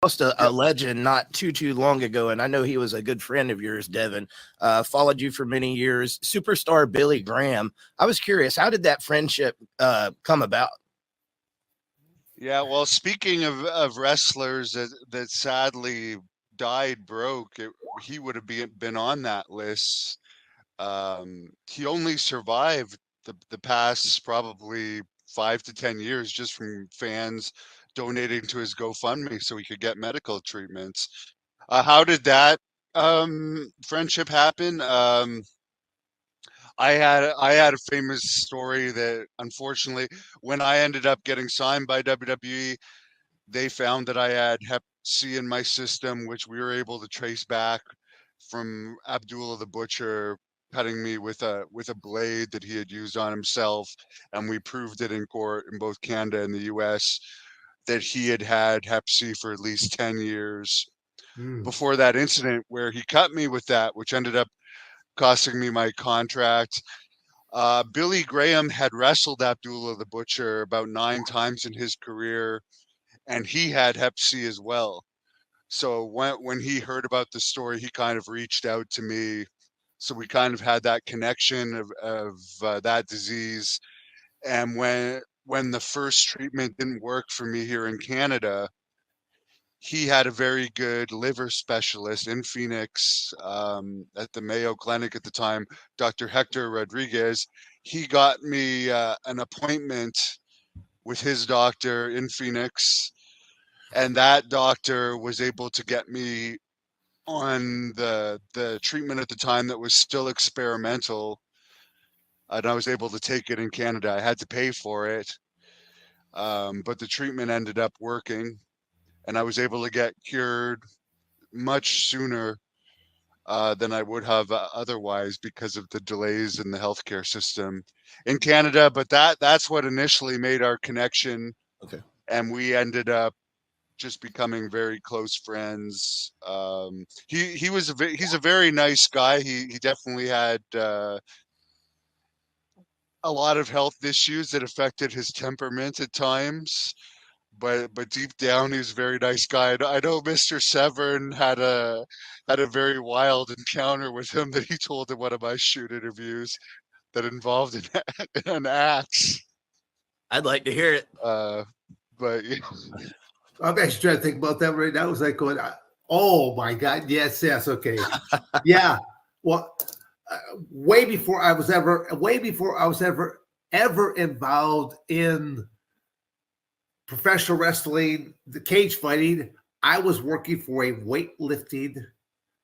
lost a Yep. legend not too long ago, and I know he was a good friend of yours, Devin. Followed you for many years. Superstar Billy Graham. I was curious, how did that friendship come about? Yeah, well, speaking of wrestlers that sadly died broke, he would have been on that list. He only survived the past probably 5 to 10 years just from fans donating to his GoFundMe so he could get medical treatments. How did that friendship happen? I had a famous story that unfortunately, when I ended up getting signed by WWE, they found that I had Hep C in my system, which we were able to trace back from Abdullah the Butcher cutting me with a blade that he had used on himself, and we proved it in court in both Canada and the US that he had had Hep C for at least 10 years Mm. before that incident where he cut me with that, which ended up costing me my contract. Billy Graham had wrestled Abdullah the Butcher about 9 times in his career, and he had Hep C as well. So when he heard about the story, he kind of reached out to me. So we kind of had that connection of that disease. And when the first treatment didn't work for me here in Canada, he had a very good liver specialist in Phoenix at the Mayo Clinic at the time, Dr. Hector Rodriguez. He got me an appointment with his doctor in Phoenix, and that doctor was able to get me on the treatment at the time that was still experimental, and I was able to take it in Canada. I had to pay for it, but the treatment ended up working, and I was able to get cured much sooner than I would have otherwise because of the delays in the healthcare system in Canada. But that's what initially made our connection, Okay. and we ended up just becoming very close friends. He's a very nice guy. He definitely had a lot of health issues that affected his temperament at times. But deep down, he's a very nice guy. I know Mr. Severn had a very wild encounter with him that he told in one of my shoot interviews that involved an axe. I'd like to hear it. But I'm actually trying to think about that right now. I was like going, oh my God, yes, okay. Yeah. Well, way before I was ever involved in professional wrestling, the cage fighting, I was working for a weightlifting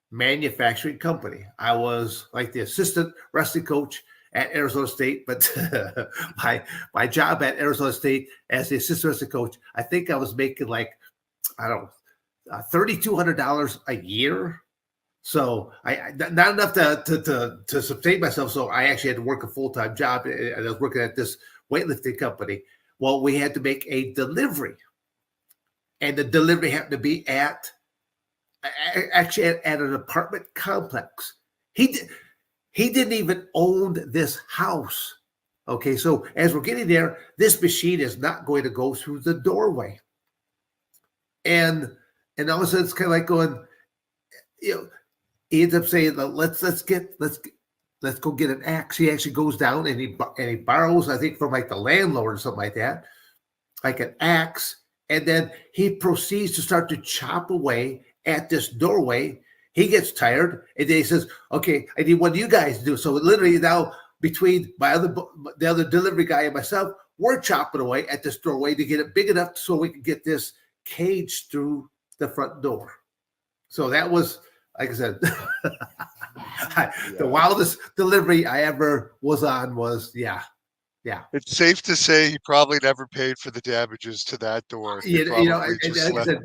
manufacturing company. I was like the assistant wrestling coach at Arizona State, but my job at Arizona State as the assistant wrestling coach, I think I was making like, I don't know, $3,200 a year. So I not enough to sustain myself. So I actually had to work a full-time job, and I was working at this weightlifting company. Well, we had to make a delivery, and the delivery happened to be at an apartment complex. He didn't even own this house. Okay, so as we're getting there, this machine is not going to go through the doorway, and all of a sudden it's kind of like going, he ends up saying, let's go get an axe. He actually goes down and he borrows, I think, from like the landlord or something like that, like an axe, and then he proceeds to start to chop away at this doorway. He gets tired, and then he says, "Okay, I need one of you guys to do." So literally now, between the other delivery guy and myself, we're chopping away at this doorway to get it big enough so we can get this cage through the front door. So that was, like I said, the wildest delivery I ever was on was, yeah. it's safe to say he probably never paid for the damages to that door. Like I said,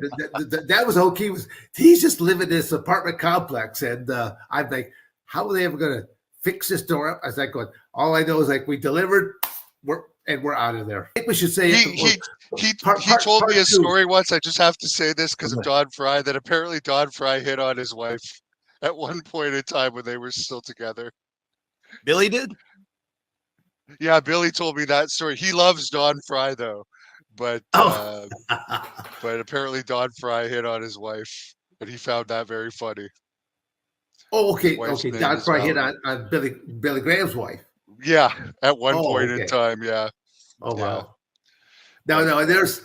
that was okay. He's just living in this apartment complex, and I'm like, how are they ever going to fix this door up? I was like, going, all I know is like we delivered, we're out of there. I think we should say he told me a story once. I just have to say this because of Don Fry, that apparently Don Fry hit on his wife at one point in time when they were still together. Billy did? Yeah, Billy told me that story. He loves Don Fry though, but Oh. but apparently Don Fry hit on his wife, and he found that very funny. Oh, okay, Wife's okay. name Don is Fry hit Valerie. on Billy Graham's wife. Yeah, at one Oh, point in okay. time, yeah. Oh, Yeah. wow. No, But, no. There's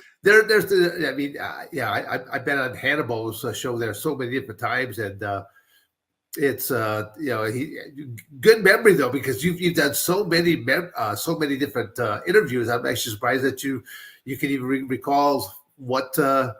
the. I mean, yeah. I've been on Hannibal's show there so many different times, and it's good memory though, because you've done so many different interviews. I'm actually surprised that you can even recall what from